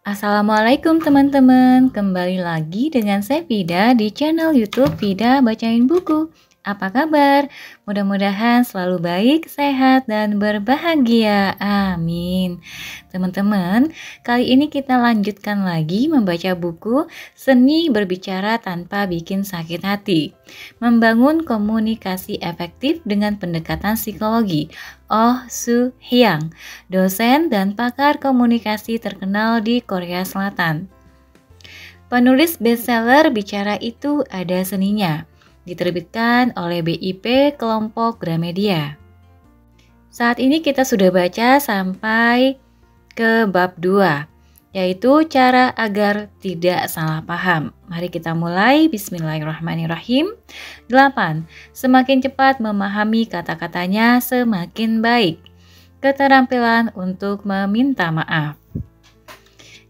Assalamualaikum teman-teman, kembali lagi dengan saya Vida di channel YouTube Vida Bacain Buku. Apa kabar? Mudah-mudahan selalu baik, sehat, dan berbahagia. Amin. Teman-teman, kali ini kita lanjutkan lagi membaca buku Seni Berbicara Tanpa Bikin Sakit Hati. Membangun komunikasi efektif dengan pendekatan psikologi. Oh Soo Hyang, dosen dan pakar komunikasi terkenal di Korea Selatan. Penulis bestseller Bicara Itu Ada Seninya, diterbitkan oleh BIP Kelompok Gramedia. Saat ini kita sudah baca sampai ke bab 2, yaitu cara agar tidak salah paham. Mari kita mulai. Bismillahirrahmanirrahim. 8. Semakin cepat memahami kata-katanya semakin baik. Keterampilan untuk meminta maaf.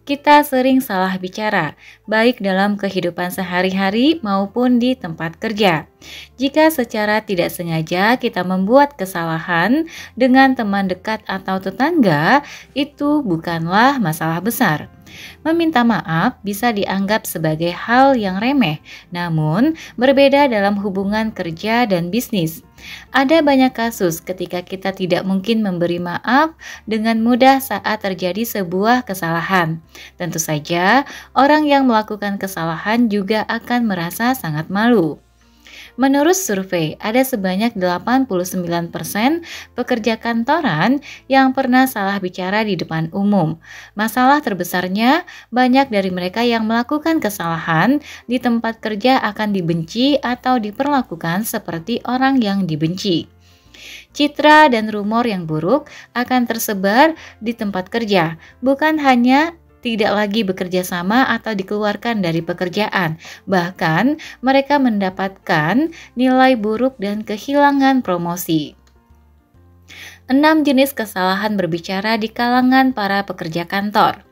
Kita sering salah bicara, baik dalam kehidupan sehari-hari maupun di tempat kerja. Jika secara tidak sengaja kita membuat kesalahan dengan teman dekat atau tetangga, itu bukanlah masalah besar. Meminta maaf bisa dianggap sebagai hal yang remeh, namun berbeda dalam hubungan kerja dan bisnis. Ada banyak kasus ketika kita tidak mungkin memberi maaf dengan mudah saat terjadi sebuah kesalahan. Tentu saja, orang yang melakukan kesalahan juga akan merasa sangat malu. Menurut survei, ada sebanyak 89% pekerja kantoran yang pernah salah bicara di depan umum. Masalah terbesarnya, banyak dari mereka yang melakukan kesalahan di tempat kerja akan dibenci atau diperlakukan seperti orang yang dibenci. Citra dan rumor yang buruk akan tersebar di tempat kerja, bukan hanya tidak lagi bekerja sama atau dikeluarkan dari pekerjaan. Bahkan mereka mendapatkan nilai buruk dan kehilangan promosi. 6 jenis kesalahan berbicara di kalangan para pekerja kantor.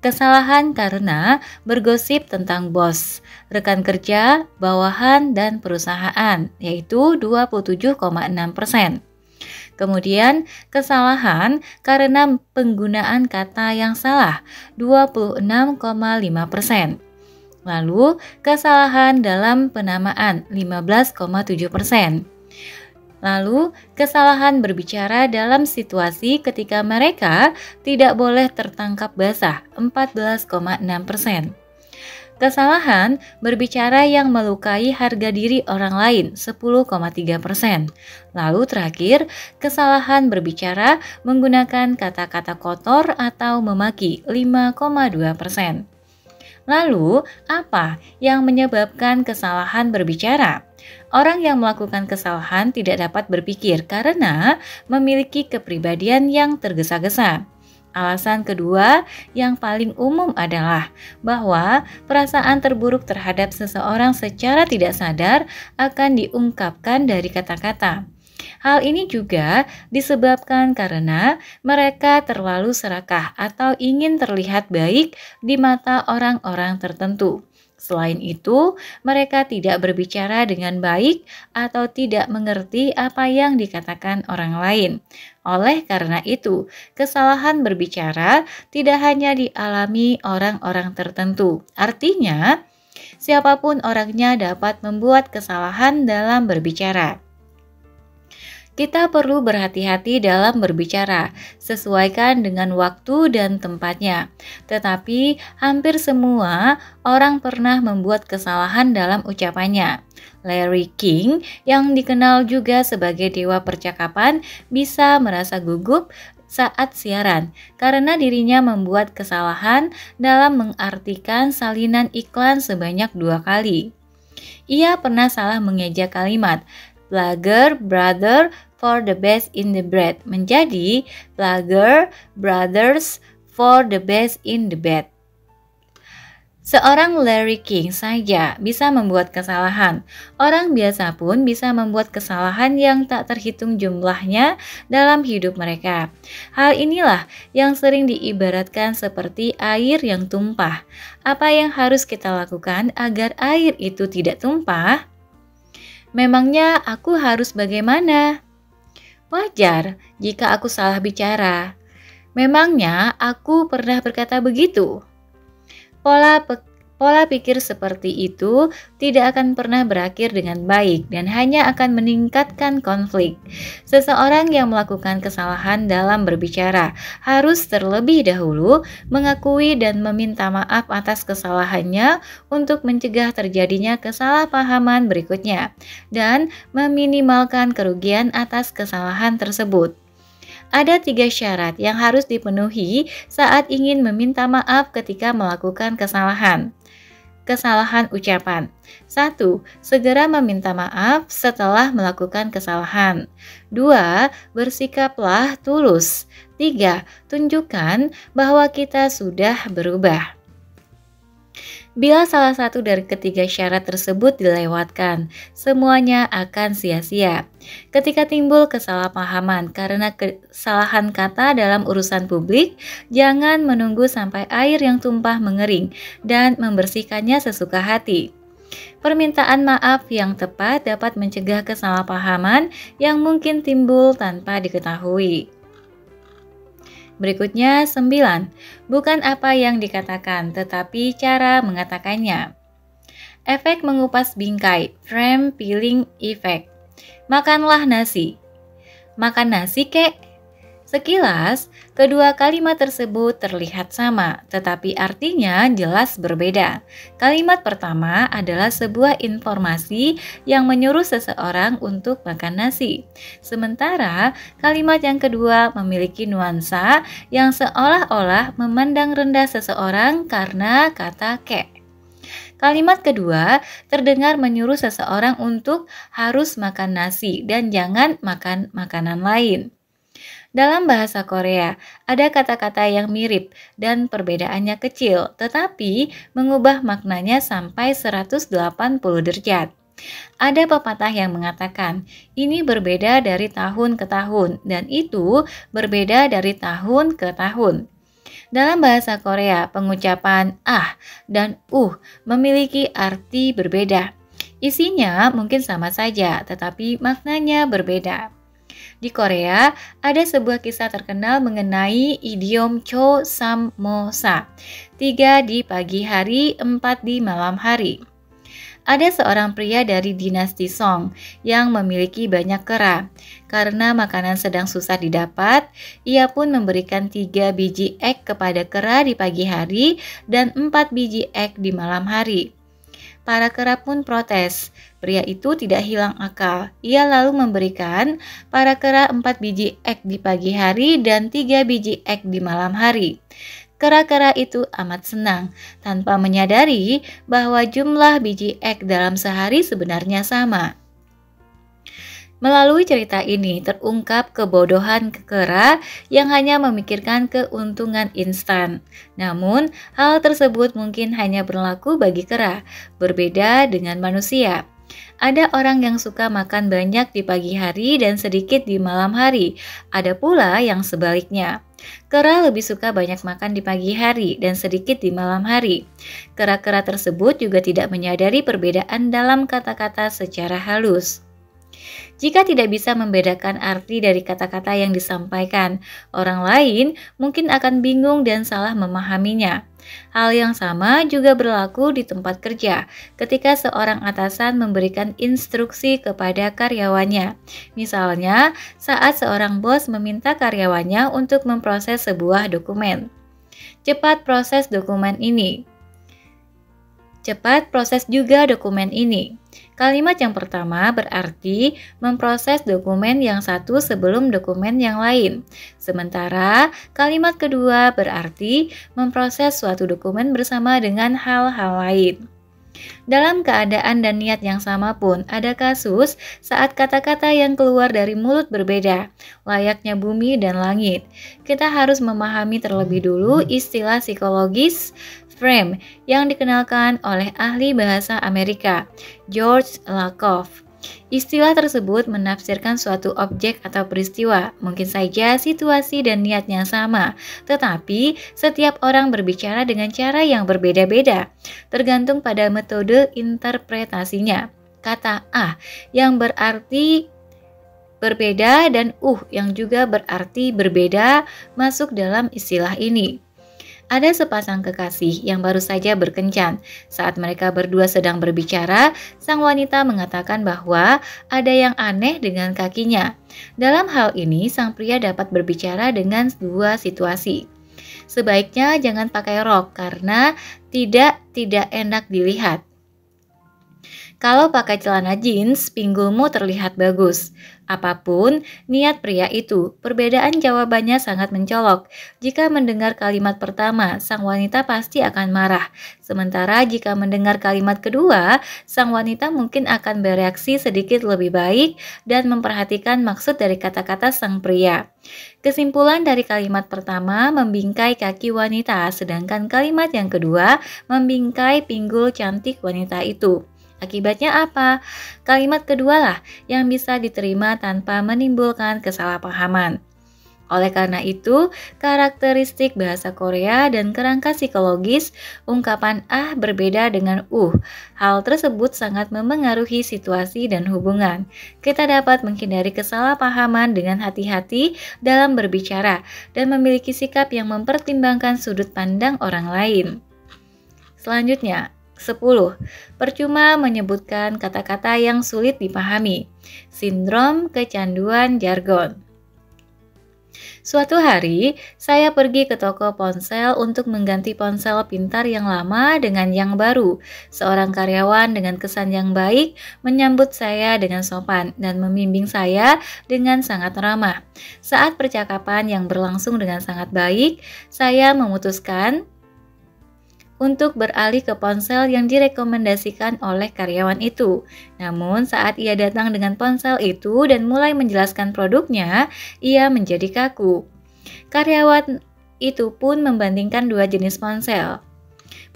Kesalahan karena bergosip tentang bos, rekan kerja, bawahan, dan perusahaan, yaitu 27,6%. Kemudian, kesalahan karena penggunaan kata yang salah, 26,5%. Lalu, kesalahan dalam penamaan, 15,7%. Lalu, kesalahan berbicara dalam situasi ketika mereka tidak boleh tertangkap basah, 14,6%. Kesalahan berbicara yang melukai harga diri orang lain 10,3%. Lalu terakhir, kesalahan berbicara menggunakan kata-kata kotor atau memaki 5,2%. Lalu, apa yang menyebabkan kesalahan berbicara? Orang yang melakukan kesalahan tidak dapat berpikir karena memiliki kepribadian yang tergesa-gesa. Alasan kedua yang paling umum adalah bahwa perasaan terburuk terhadap seseorang secara tidak sadar akan diungkapkan dari kata-kata. Hal ini juga disebabkan karena mereka terlalu serakah atau ingin terlihat baik di mata orang-orang tertentu. Selain itu, mereka tidak berbicara dengan baik atau tidak mengerti apa yang dikatakan orang lain. Oleh karena itu, kesalahan berbicara tidak hanya dialami orang-orang tertentu. Artinya, siapapun orangnya dapat membuat kesalahan dalam berbicara. Kita perlu berhati-hati dalam berbicara, sesuaikan dengan waktu dan tempatnya. Tetapi hampir semua orang pernah membuat kesalahan dalam ucapannya. Larry King, yang dikenal juga sebagai dewa percakapan, bisa merasa gugup saat siaran karena dirinya membuat kesalahan dalam mengartikan salinan iklan sebanyak 2 kali. Ia pernah salah mengeja kalimat Plugger brother for the best in the bread menjadi Plugger brothers for the best in the bed. Seorang Larry King saja bisa membuat kesalahan. Orang biasa pun bisa membuat kesalahan yang tak terhitung jumlahnya dalam hidup mereka. Hal inilah yang sering diibaratkan seperti air yang tumpah. Apa yang harus kita lakukan agar air itu tidak tumpah? Memangnya aku harus bagaimana? Wajar jika aku salah bicara. Memangnya aku pernah berkata begitu? Pola pola pikir seperti itu tidak akan pernah berakhir dengan baik dan hanya akan meningkatkan konflik. Seseorang yang melakukan kesalahan dalam berbicara harus terlebih dahulu mengakui dan meminta maaf atas kesalahannya untuk mencegah terjadinya kesalahpahaman berikutnya dan meminimalkan kerugian atas kesalahan tersebut. Ada 3 syarat yang harus dipenuhi saat ingin meminta maaf ketika melakukan kesalahan. Kesalahan ucapan. 1. Segera meminta maaf setelah melakukan kesalahan. 2. Bersikaplah tulus. 3. Tunjukkan bahwa kita sudah berubah. Bila salah satu dari ketiga syarat tersebut dilewatkan, semuanya akan sia-sia. Ketika timbul kesalahpahaman karena kesalahan kata dalam urusan publik, jangan menunggu sampai air yang tumpah mengering dan membersihkannya sesuka hati. Permintaan maaf yang tepat dapat mencegah kesalahpahaman yang mungkin timbul tanpa diketahui. Berikutnya 9. Bukan apa yang dikatakan, tetapi cara mengatakannya. Efek mengupas bingkai, frame peeling effect. Makanlah nasi. Makan nasi, kek? Sekilas, kedua kalimat tersebut terlihat sama, tetapi artinya jelas berbeda. Kalimat pertama adalah sebuah informasi yang menyuruh seseorang untuk makan nasi. Sementara, kalimat yang kedua memiliki nuansa yang seolah-olah memandang rendah seseorang karena kata kek. Kalimat kedua terdengar menyuruh seseorang untuk harus makan nasi dan jangan makan makanan lain. Dalam bahasa Korea, ada kata-kata yang mirip dan perbedaannya kecil, tetapi mengubah maknanya sampai 180 derajat. Ada pepatah yang mengatakan, ini berbeda dari tahun ke tahun, dan itu berbeda dari tahun ke tahun. Dalam bahasa Korea, pengucapan ah dan memiliki arti berbeda. Isinya mungkin sama saja, tetapi maknanya berbeda. Di Korea, ada sebuah kisah terkenal mengenai idiom Cho Sam Mo Sa, 3 di pagi hari, 4 di malam hari. Ada seorang pria dari dinasti Song yang memiliki banyak kera. Karena makanan sedang susah didapat, ia pun memberikan 3 biji egg kepada kera di pagi hari dan 4 biji egg di malam hari. Para kera pun protes. Pria itu tidak hilang akal. Ia lalu memberikan para kera 4 biji egg di pagi hari dan 3 biji egg di malam hari. Kera-kera itu amat senang, tanpa menyadari bahwa jumlah biji egg dalam sehari sebenarnya sama. Melalui cerita ini terungkap kebodohan kera yang hanya memikirkan keuntungan instan. Namun, hal tersebut mungkin hanya berlaku bagi kera, berbeda dengan manusia. Ada orang yang suka makan banyak di pagi hari dan sedikit di malam hari. Ada pula yang sebaliknya. Kera lebih suka banyak makan di pagi hari dan sedikit di malam hari. Kera-kera tersebut juga tidak menyadari perbedaan dalam kata-kata secara halus. Jika tidak bisa membedakan arti dari kata-kata yang disampaikan, orang lain mungkin akan bingung dan salah memahaminya. Hal yang sama juga berlaku di tempat kerja ketika seorang atasan memberikan instruksi kepada karyawannya. Misalnya, saat seorang bos meminta karyawannya untuk memproses sebuah dokumen. Cepat proses dokumen ini. Cepat proses juga dokumen ini. Kalimat yang pertama berarti memproses dokumen yang satu sebelum dokumen yang lain. Sementara kalimat kedua berarti memproses suatu dokumen bersama dengan hal-hal lain. Dalam keadaan dan niat yang sama pun ada kasus saat kata-kata yang keluar dari mulut berbeda, layaknya bumi dan langit. Kita harus memahami terlebih dulu istilah psikologis frame yang dikenalkan oleh ahli bahasa Amerika, George Lakoff. Istilah tersebut menafsirkan suatu objek atau peristiwa, mungkin saja situasi dan niatnya sama, tetapi setiap orang berbicara dengan cara yang berbeda-beda, tergantung pada metode interpretasinya. Kata yang berarti berbeda, dan yang juga berarti berbeda masuk dalam istilah ini. Ada sepasang kekasih yang baru saja berkencan. Saat mereka berdua sedang berbicara, sang wanita mengatakan bahwa ada yang aneh dengan kakinya. Dalam hal ini, sang pria dapat berbicara dengan dua situasi. Sebaiknya jangan pakai rok karena tidak enak dilihat. Kalau pakai celana jeans, pinggulmu terlihat bagus. Apapun niat pria itu, perbedaan jawabannya sangat mencolok. Jika mendengar kalimat pertama, sang wanita pasti akan marah. Sementara jika mendengar kalimat kedua, sang wanita mungkin akan bereaksi sedikit lebih baik dan memperhatikan maksud dari kata-kata sang pria. Kesimpulan dari kalimat pertama membingkai kaki wanita, sedangkan kalimat yang kedua membingkai pinggul cantik wanita itu. Akibatnya apa? Kalimat kedua lah yang bisa diterima tanpa menimbulkan kesalahpahaman. Oleh karena itu, karakteristik bahasa Korea dan kerangka psikologis ungkapan berbeda dengan hal tersebut sangat memengaruhi situasi dan hubungan. Kita dapat menghindari kesalahpahaman dengan hati-hati dalam berbicara dan memiliki sikap yang mempertimbangkan sudut pandang orang lain. Selanjutnya, 10. Percuma menyebutkan kata-kata yang sulit dipahami. Sindrom kecanduan jargon. Suatu hari, saya pergi ke toko ponsel untuk mengganti ponsel pintar yang lama dengan yang baru. Seorang karyawan dengan kesan yang baik menyambut saya dengan sopan dan membimbing saya dengan sangat ramah. Saat percakapan yang berlangsung dengan sangat baik, saya memutuskan untuk beralih ke ponsel yang direkomendasikan oleh karyawan itu. Namun saat ia datang dengan ponsel itu dan mulai menjelaskan produknya, ia menjadi kaku. Karyawan itu pun membandingkan dua jenis ponsel.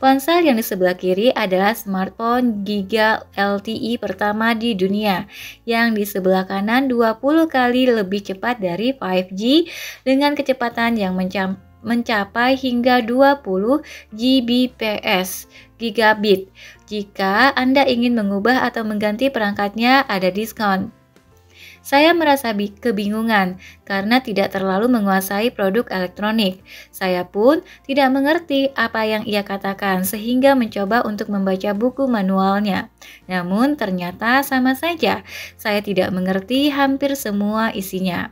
Ponsel yang di sebelah kiri adalah smartphone Giga LTE pertama di dunia, yang di sebelah kanan 20 kali lebih cepat dari 5G dengan kecepatan yang mencapai hingga 20 Gbps gigabit. Jika Anda ingin mengubah atau mengganti perangkatnya, ada diskon. Saya merasa kebingungan karena tidak terlalu menguasai produk elektronik. Saya pun tidak mengerti apa yang ia katakan sehingga mencoba untuk membaca buku manualnya. Namun ternyata sama saja, saya tidak mengerti hampir semua isinya.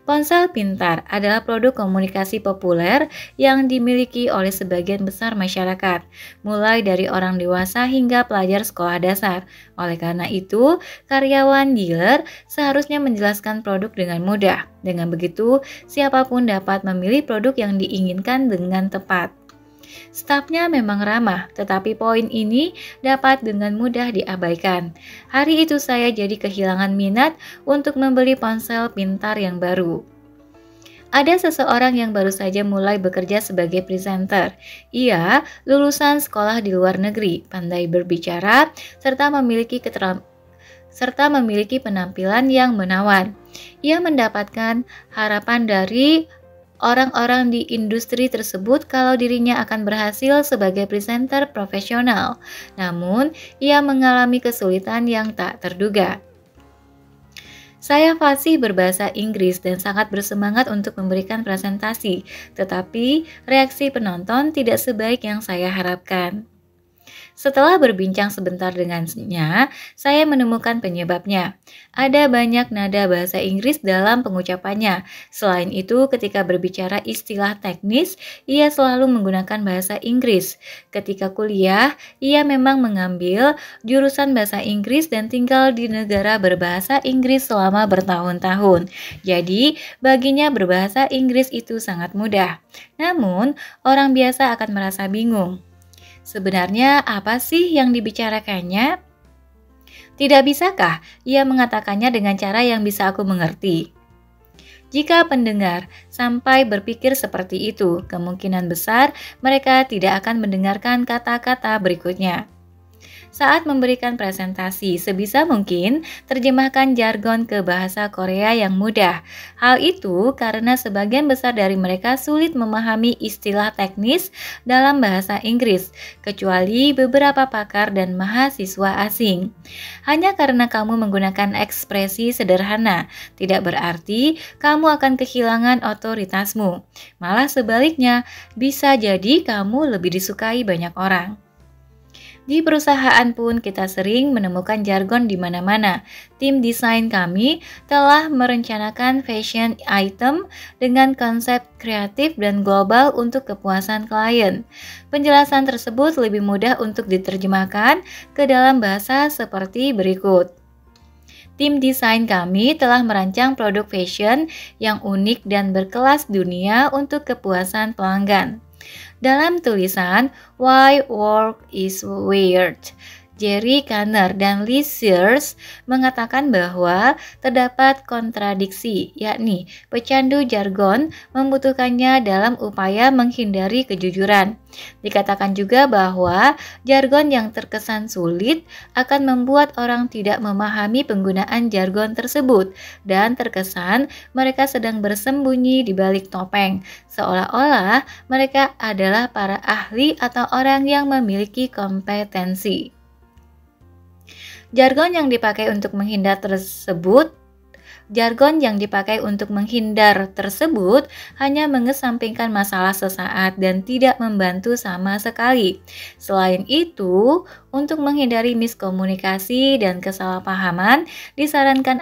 Ponsel pintar adalah produk komunikasi populer yang dimiliki oleh sebagian besar masyarakat, mulai dari orang dewasa hingga pelajar sekolah dasar. Oleh karena itu, karyawan dealer seharusnya menjelaskan produk dengan mudah. Dengan begitu, siapapun dapat memilih produk yang diinginkan dengan tepat. Stafnya memang ramah, tetapi poin ini dapat dengan mudah diabaikan. Hari itu saya jadi kehilangan minat untuk membeli ponsel pintar yang baru. Ada seseorang yang baru saja mulai bekerja sebagai presenter. Ia lulusan sekolah di luar negeri, pandai berbicara, serta memiliki penampilan yang menawan. Ia mendapatkan harapan dari orang-orang di industri tersebut kalau dirinya akan berhasil sebagai presenter profesional. Namun, ia mengalami kesulitan yang tak terduga. Saya fasih berbahasa Inggris dan sangat bersemangat untuk memberikan presentasi, tetapi reaksi penonton tidak sebaik yang saya harapkan. Setelah berbincang sebentar dengannya, saya menemukan penyebabnya. Ada banyak nada bahasa Inggris dalam pengucapannya. Selain itu, ketika berbicara istilah teknis, ia selalu menggunakan bahasa Inggris. Ketika kuliah, ia memang mengambil jurusan bahasa Inggris dan tinggal di negara berbahasa Inggris selama bertahun-tahun. Jadi, baginya berbahasa Inggris itu sangat mudah. Namun, orang biasa akan merasa bingung. Sebenarnya apa sih yang dibicarakannya? Tidak bisakah ia mengatakannya dengan cara yang bisa aku mengerti? Jika pendengar sampai berpikir seperti itu, kemungkinan besar mereka tidak akan mendengarkan kata-kata berikutnya. Saat memberikan presentasi, sebisa mungkin terjemahkan jargon ke bahasa Korea yang mudah. Hal itu karena sebagian besar dari mereka sulit memahami istilah teknis dalam bahasa Inggris, kecuali beberapa pakar dan mahasiswa asing. Hanya karena kamu menggunakan ekspresi sederhana, tidak berarti kamu akan kehilangan otoritasmu. Malah sebaliknya, bisa jadi kamu lebih disukai banyak orang. Di perusahaan pun kita sering menemukan jargon di mana-mana. Tim desain kami telah merencanakan fashion item dengan konsep kreatif dan global untuk kepuasan klien. Penjelasan tersebut lebih mudah untuk diterjemahkan ke dalam bahasa seperti berikut. Tim desain kami telah merancang produk fashion yang unik dan berkelas dunia untuk kepuasan pelanggan. Dalam tulisan Why Work is Weird, Jerry Kanner dan Lee Sears mengatakan bahwa terdapat kontradiksi, yakni pecandu jargon membutuhkannya dalam upaya menghindari kejujuran. Dikatakan juga bahwa jargon yang terkesan sulit akan membuat orang tidak memahami penggunaan jargon tersebut dan terkesan mereka sedang bersembunyi di balik topeng, seolah-olah mereka adalah para ahli atau orang yang memiliki kompetensi. Jargon yang dipakai untuk menghindar tersebut hanya mengesampingkan masalah sesaat dan tidak membantu sama sekali. Selain itu, untuk menghindari miskomunikasi dan kesalahpahaman, disarankan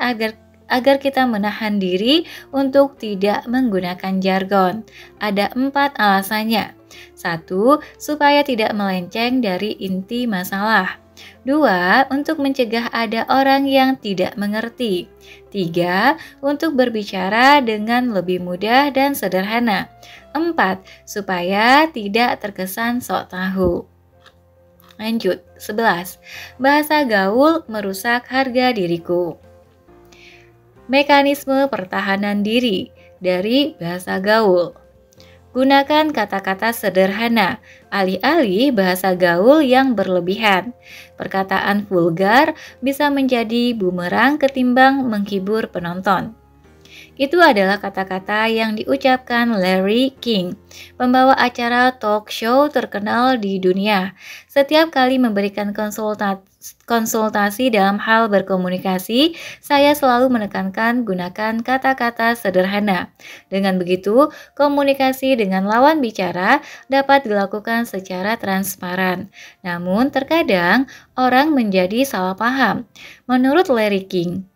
agar kita menahan diri untuk tidak menggunakan jargon. Ada 4 alasannya. 1. Supaya tidak melenceng dari inti masalah. 2. Untuk mencegah ada orang yang tidak mengerti. 3. Untuk berbicara dengan lebih mudah dan sederhana. 4. Supaya tidak terkesan sok tahu. Lanjut, 11. Bahasa gaul merusak harga diriku. Mekanisme pertahanan diri dari bahasa gaul. Gunakan kata-kata sederhana, alih-alih bahasa gaul yang berlebihan. Perkataan vulgar bisa menjadi bumerang ketimbang menghibur penonton. Itu adalah kata-kata yang diucapkan Larry King, pembawa acara talk show terkenal di dunia. Setiap kali memberikan konsultasi dalam hal berkomunikasi, saya selalu menekankan gunakan kata-kata sederhana. Dengan begitu, komunikasi dengan lawan bicara dapat dilakukan secara transparan. Namun, terkadang orang menjadi salah paham. Menurut Larry King,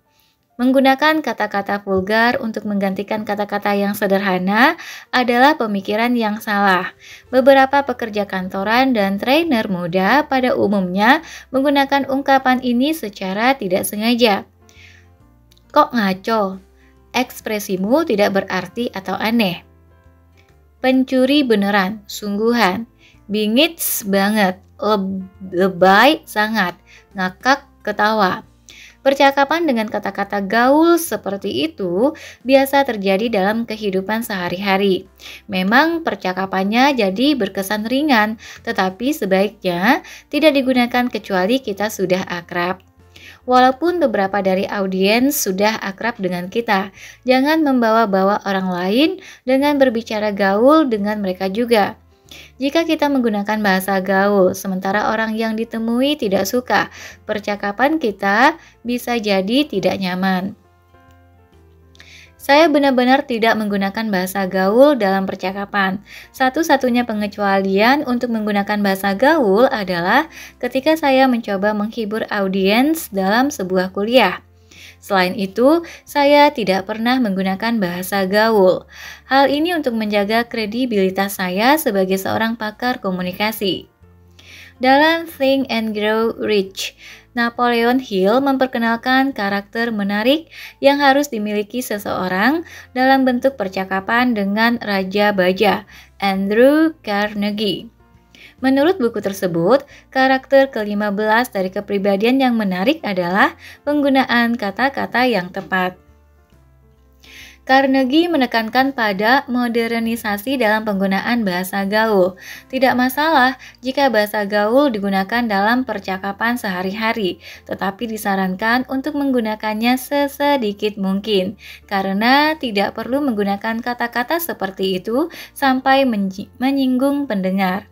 menggunakan kata-kata vulgar untuk menggantikan kata-kata yang sederhana adalah pemikiran yang salah. Beberapa pekerja kantoran dan trainer muda pada umumnya menggunakan ungkapan ini secara tidak sengaja. Kok ngaco? Ekspresimu tidak berarti atau aneh. Pencuri beneran, sungguhan. Bingits banget, lebay sangat, ngakak ketawa. Percakapan dengan kata-kata gaul seperti itu biasa terjadi dalam kehidupan sehari-hari. Memang percakapannya jadi berkesan ringan, tetapi sebaiknya tidak digunakan kecuali kita sudah akrab. Walaupun beberapa dari audiens sudah akrab dengan kita, jangan membawa-bawa orang lain dengan berbicara gaul dengan mereka juga. Jika kita menggunakan bahasa gaul, sementara orang yang ditemui tidak suka, percakapan kita bisa jadi tidak nyaman. Saya benar-benar tidak menggunakan bahasa gaul dalam percakapan. Satu-satunya pengecualian untuk menggunakan bahasa gaul adalah ketika saya mencoba menghibur audiens dalam sebuah kuliah. Selain itu, saya tidak pernah menggunakan bahasa gaul. Hal ini untuk menjaga kredibilitas saya sebagai seorang pakar komunikasi. Dalam Think and Grow Rich, Napoleon Hill memperkenalkan karakter menarik yang harus dimiliki seseorang dalam bentuk percakapan dengan Raja Baja, Andrew Carnegie. Menurut buku tersebut, karakter ke-15 dari kepribadian yang menarik adalah penggunaan kata-kata yang tepat. Carnegie menekankan pada modernisasi dalam penggunaan bahasa gaul. Tidak masalah jika bahasa gaul digunakan dalam percakapan sehari-hari, tetapi disarankan untuk menggunakannya sesedikit mungkin, karena tidak perlu menggunakan kata-kata seperti itu sampai menyinggung pendengar.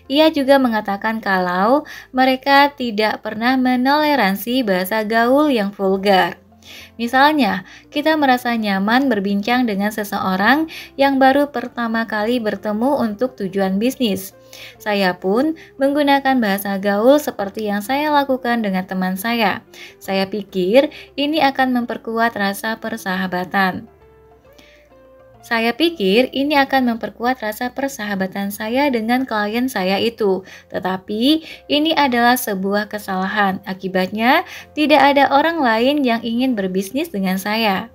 Ia juga mengatakan kalau mereka tidak pernah menoleransi bahasa gaul yang vulgar. Misalnya, kita merasa nyaman berbincang dengan seseorang yang baru pertama kali bertemu untuk tujuan bisnis. Saya pun menggunakan bahasa gaul seperti yang saya lakukan dengan teman saya. Saya pikir ini akan memperkuat rasa persahabatan. Saya dengan klien saya itu, tetapi ini adalah sebuah kesalahan. Akibatnya, tidak ada orang lain yang ingin berbisnis dengan saya.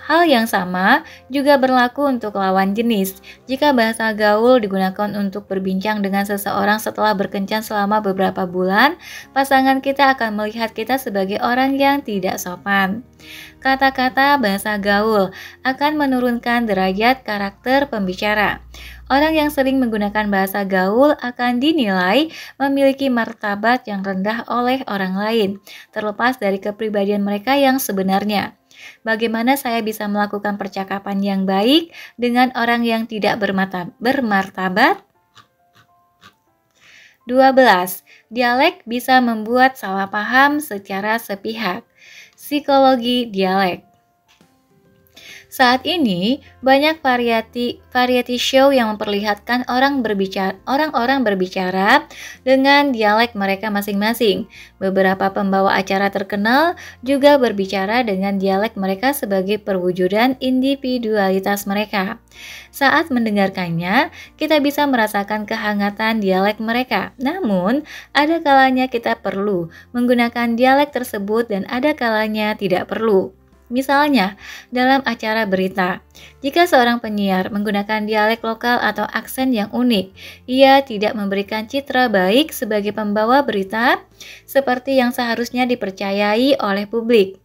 Hal yang sama juga berlaku untuk lawan jenis. Jika bahasa gaul digunakan untuk berbincang dengan seseorang setelah berkencan selama beberapa bulan, pasangan kita akan melihat kita sebagai orang yang tidak sopan. Kata-kata bahasa gaul akan menurunkan derajat karakter pembicara. Orang yang sering menggunakan bahasa gaul akan dinilai memiliki martabat yang rendah oleh orang lain, terlepas dari kepribadian mereka yang sebenarnya. Bagaimana saya bisa melakukan percakapan yang baik dengan orang yang tidak bermartabat? 12. Dialek bisa membuat salah paham secara sepihak. Psikologi dialek. Saat ini, banyak variety show yang memperlihatkan orang-orang berbicara dengan dialek mereka masing-masing. Beberapa pembawa acara terkenal juga berbicara dengan dialek mereka sebagai perwujudan individualitas mereka. Saat mendengarkannya, kita bisa merasakan kehangatan dialek mereka. Namun, ada kalanya kita perlu menggunakan dialek tersebut dan ada kalanya tidak perlu. Misalnya, dalam acara berita, jika seorang penyiar menggunakan dialek lokal atau aksen yang unik, ia tidak memberikan citra baik sebagai pembawa berita seperti yang seharusnya dipercayai oleh publik.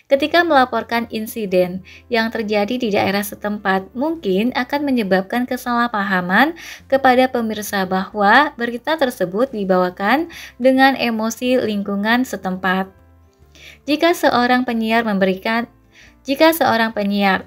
Ketika melaporkan insiden yang terjadi di daerah setempat, mungkin akan menyebabkan kesalahpahaman kepada pemirsa bahwa berita tersebut dibawakan dengan emosi lingkungan setempat. Jika seorang penyiar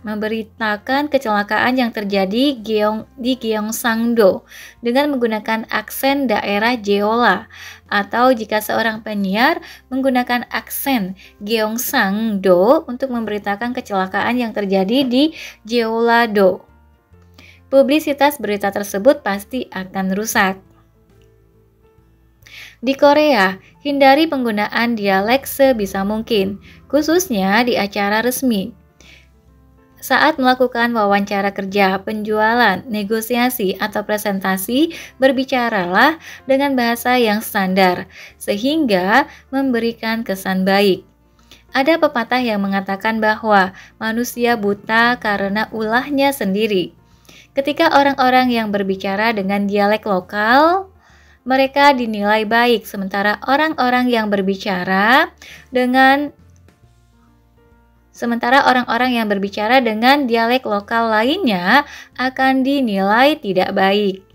memberitakan kecelakaan yang terjadi di Gyeongsang-do dengan menggunakan aksen daerah Jeolla, atau jika seorang penyiar menggunakan aksen Gyeongsang-do untuk memberitakan kecelakaan yang terjadi di Jeolla-do, publisitas berita tersebut pasti akan rusak. Di Korea, hindari penggunaan dialek sebisa mungkin, khususnya di acara resmi. Saat melakukan wawancara kerja, penjualan, negosiasi, atau presentasi, berbicaralah dengan bahasa yang standar, sehingga memberikan kesan baik. Ada pepatah yang mengatakan bahwa manusia buta karena ulahnya sendiri. Ketika orang-orang yang berbicara dengan dialek lokal, mereka dinilai baik, sementara orang-orang yang berbicara dengan dialek lokal lainnya akan dinilai tidak baik.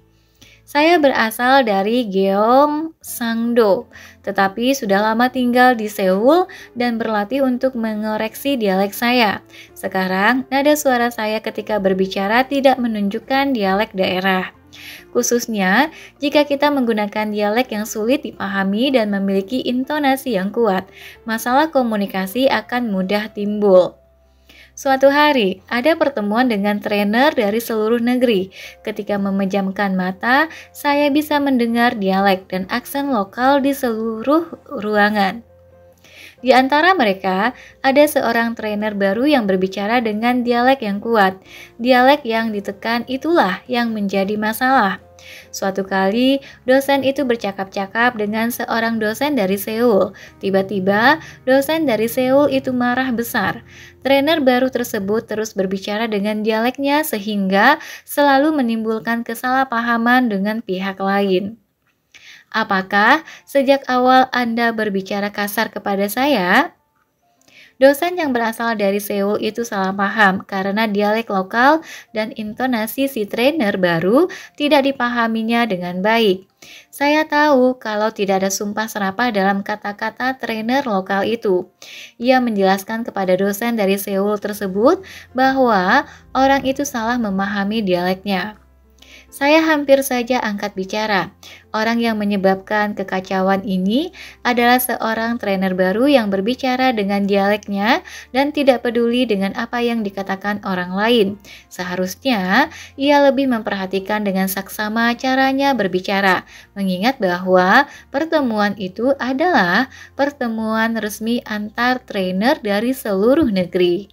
Saya berasal dari Gyeongsang-do, tetapi sudah lama tinggal di Seoul dan berlatih untuk mengoreksi dialek saya. Sekarang, nada suara saya ketika berbicara tidak menunjukkan dialek daerah. Khususnya jika kita menggunakan dialek yang sulit dipahami dan memiliki intonasi yang kuat, masalah komunikasi akan mudah timbul. Suatu hari, ada pertemuan dengan trainer dari seluruh negeri. Ketika memejamkan mata, saya bisa mendengar dialek dan aksen lokal di seluruh ruangan. Di antara mereka, ada seorang trainer baru yang berbicara dengan dialek yang kuat. Dialek yang ditekan itulah yang menjadi masalah. Suatu kali, dosen itu bercakap-cakap dengan seorang dosen dari Seoul. Tiba-tiba, dosen dari Seoul itu marah besar. Trainer baru tersebut terus berbicara dengan dialeknya sehingga selalu menimbulkan kesalahpahaman dengan pihak lain. Apakah sejak awal Anda berbicara kasar kepada saya? Dosen yang berasal dari Seoul itu salah paham karena dialek lokal dan intonasi si trainer baru tidak dipahaminya dengan baik. Saya tahu kalau tidak ada sumpah serapah dalam kata-kata trainer lokal itu. Ia menjelaskan kepada dosen dari Seoul tersebut bahwa orang itu salah memahami dialeknya. Saya hampir saja angkat bicara. Orang yang menyebabkan kekacauan ini adalah seorang trainer baru yang berbicara dengan dialeknya dan tidak peduli dengan apa yang dikatakan orang lain. Seharusnya ia lebih memperhatikan dengan saksama caranya berbicara, mengingat bahwa pertemuan itu adalah pertemuan resmi antar trainer dari seluruh negeri.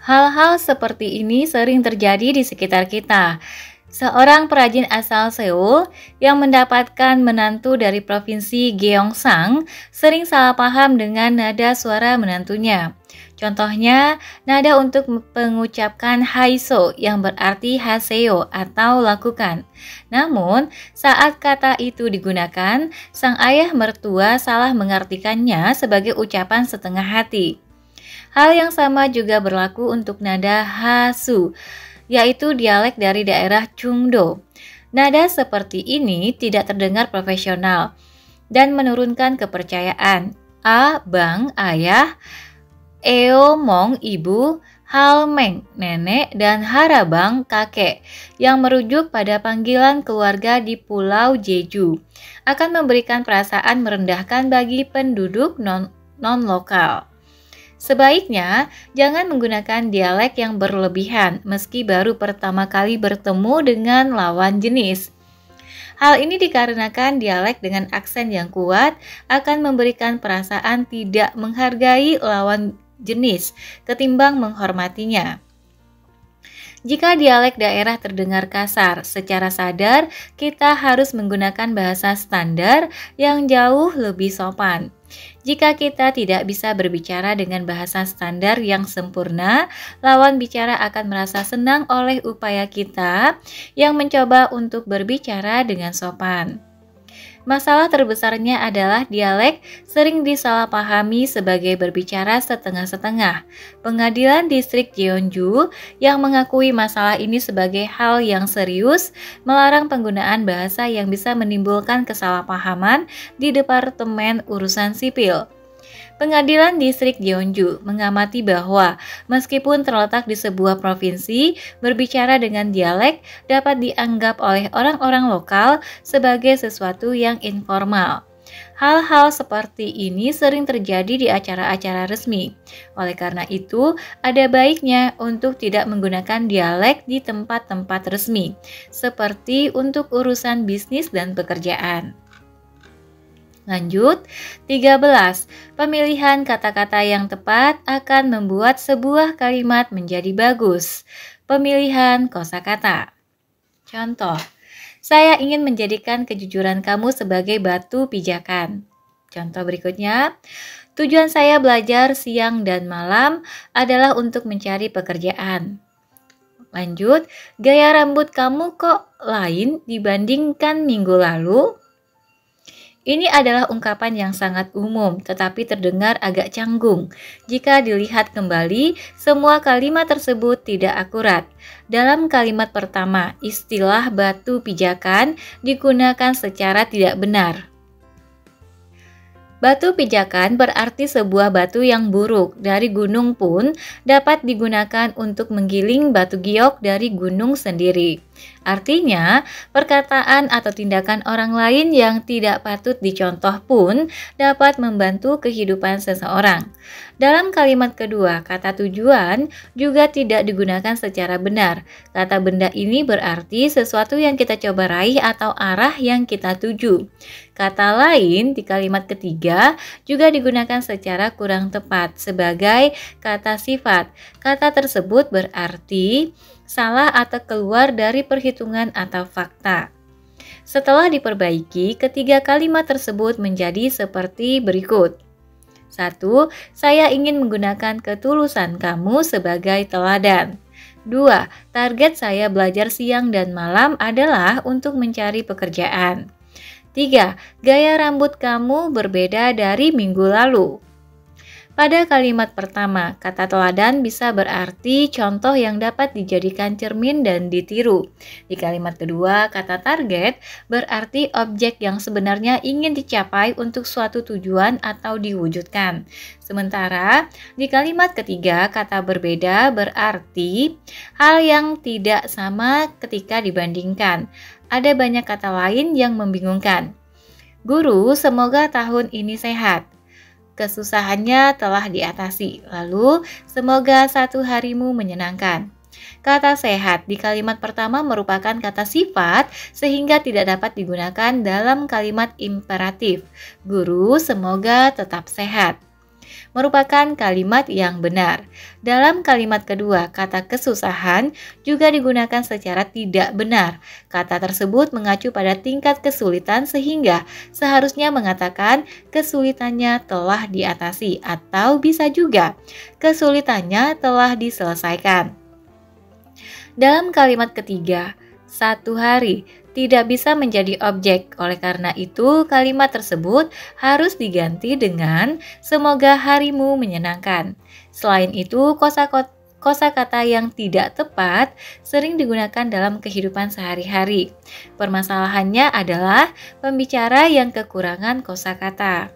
Hal-hal seperti ini sering terjadi di sekitar kita. Seorang perajin asal Seoul yang mendapatkan menantu dari provinsi Gyeongsang sering salah paham dengan nada suara menantunya. Contohnya, nada untuk mengucapkan haiso yang berarti haseo atau lakukan. Namun, saat kata itu digunakan, sang ayah mertua salah mengartikannya sebagai ucapan setengah hati. Hal yang sama juga berlaku untuk nada hasu, yaitu dialek dari daerah Chungdo. Nada seperti ini tidak terdengar profesional dan menurunkan kepercayaan. A, bang, ayah, eo, mong, ibu, halmeng, nenek, dan harabang, kakek, yang merujuk pada panggilan keluarga di Pulau Jeju, akan memberikan perasaan merendahkan bagi penduduk non-lokal. Sebaiknya, jangan menggunakan dialek yang berlebihan meski baru pertama kali bertemu dengan lawan jenis. Hal ini dikarenakan dialek dengan aksen yang kuat akan memberikan perasaan tidak menghargai lawan jenis ketimbang menghormatinya. Jika dialek daerah terdengar kasar, secara sadar kita harus menggunakan bahasa standar yang jauh lebih sopan. Jika kita tidak bisa berbicara dengan bahasa standar yang sempurna, lawan bicara akan merasa senang oleh upaya kita yang mencoba untuk berbicara dengan sopan. Masalah terbesarnya adalah dialek sering disalahpahami sebagai berbicara setengah-setengah. Pengadilan Distrik Jeonju yang mengakui masalah ini sebagai hal yang serius melarang penggunaan bahasa yang bisa menimbulkan kesalahpahaman di Departemen Urusan Sipil. Pengadilan Distrik Jeonju mengamati bahwa meskipun terletak di sebuah provinsi, berbicara dengan dialek dapat dianggap oleh orang-orang lokal sebagai sesuatu yang informal. Hal-hal seperti ini sering terjadi di acara-acara resmi. Oleh karena itu, ada baiknya untuk tidak menggunakan dialek di tempat-tempat resmi, seperti untuk urusan bisnis dan pekerjaan. Lanjut, 13. Pemilihan kata-kata yang tepat akan membuat sebuah kalimat menjadi bagus. Pemilihan kosakata. Contoh, saya ingin menjadikan kejujuran kamu sebagai batu pijakan. Contoh berikutnya, tujuan saya belajar siang dan malam adalah untuk mencari pekerjaan. Lanjut, gaya rambut kamu kok lain dibandingkan minggu lalu? Ini adalah ungkapan yang sangat umum, tetapi terdengar agak canggung. Jika dilihat kembali, semua kalimat tersebut tidak akurat. Dalam kalimat pertama, istilah batu pijakan digunakan secara tidak benar. Batu pijakan berarti sebuah batu yang buruk dari gunung pun dapat digunakan untuk menggiling batu giok dari gunung sendiri. Artinya, perkataan atau tindakan orang lain yang tidak patut dicontoh pun dapat membantu kehidupan seseorang. Dalam kalimat kedua, kata tujuan juga tidak digunakan secara benar. Kata benda ini berarti sesuatu yang kita coba raih atau arah yang kita tuju. Kata lain di kalimat ketiga juga digunakan secara kurang tepat sebagai kata sifat. Kata tersebut berarti salah atau keluar dari perhitungan atau fakta. Setelah diperbaiki, ketiga kalimat tersebut menjadi seperti berikut. 1. Saya ingin menggunakan ketulusan kamu sebagai teladan. 2. Target saya belajar siang dan malam adalah untuk mencari pekerjaan. 3. Gaya rambut kamu berbeda dari minggu lalu. Pada kalimat pertama, kata teladan bisa berarti contoh yang dapat dijadikan cermin dan ditiru. Di kalimat kedua, kata target berarti objek yang sebenarnya ingin dicapai untuk suatu tujuan atau diwujudkan. Sementara di kalimat ketiga, kata berbeda berarti hal yang tidak sama ketika dibandingkan. Ada banyak kata lain yang membingungkan. Guru, semoga tahun ini sehat. Kesusahannya telah diatasi. Lalu, semoga satu harimu menyenangkan. Kata sehat di kalimat pertama merupakan kata sifat sehingga tidak dapat digunakan dalam kalimat imperatif. Guru, semoga tetap sehat. Merupakan kalimat yang benar. Dalam kalimat kedua, kata kesusahan juga digunakan secara tidak benar. Kata tersebut mengacu pada tingkat kesulitan sehingga seharusnya mengatakan kesulitannya telah diatasi atau bisa juga kesulitannya telah diselesaikan. Dalam kalimat ketiga, satu hari tidak bisa menjadi objek. Oleh karena itu, kalimat tersebut harus diganti dengan semoga harimu menyenangkan. Selain itu, kosakata yang tidak tepat sering digunakan dalam kehidupan sehari-hari. Permasalahannya adalah pembicara yang kekurangan kosakata.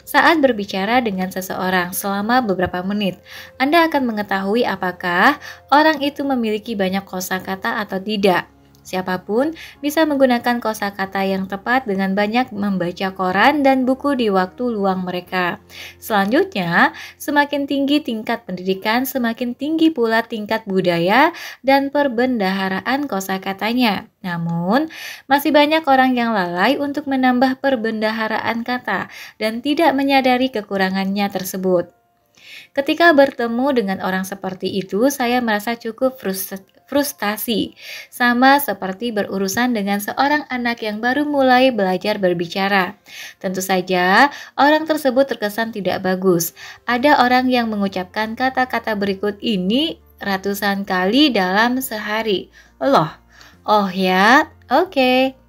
Saat berbicara dengan seseorang selama beberapa menit, Anda akan mengetahui apakah orang itu memiliki banyak kosakata atau tidak. Siapapun bisa menggunakan kosakata yang tepat dengan banyak membaca koran dan buku di waktu luang mereka. Selanjutnya, semakin tinggi tingkat pendidikan, semakin tinggi pula tingkat budaya dan perbendaharaan kosakatanya. Namun, masih banyak orang yang lalai untuk menambah perbendaharaan kata dan tidak menyadari kekurangannya tersebut. Ketika bertemu dengan orang seperti itu, saya merasa cukup frustasi, sama seperti berurusan dengan seorang anak yang baru mulai belajar berbicara. Tentu saja, orang tersebut terkesan tidak bagus. Ada orang yang mengucapkan kata-kata berikut ini ratusan kali dalam sehari. Loh, oh ya, oke.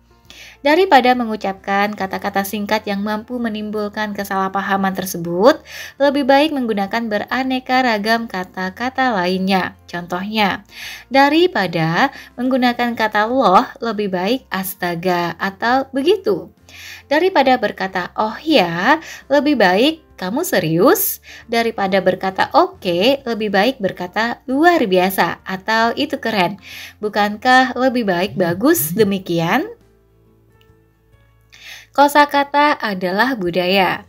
Daripada mengucapkan kata-kata singkat yang mampu menimbulkan kesalahpahaman tersebut, lebih baik menggunakan beraneka ragam kata-kata lainnya. Contohnya, daripada menggunakan kata loh, lebih baik astaga atau begitu. Daripada berkata oh ya, lebih baik kamu serius. Daripada berkata oke, lebih baik berkata luar biasa atau itu keren. Bukankah lebih baik bagus demikian? Kosakata adalah budaya.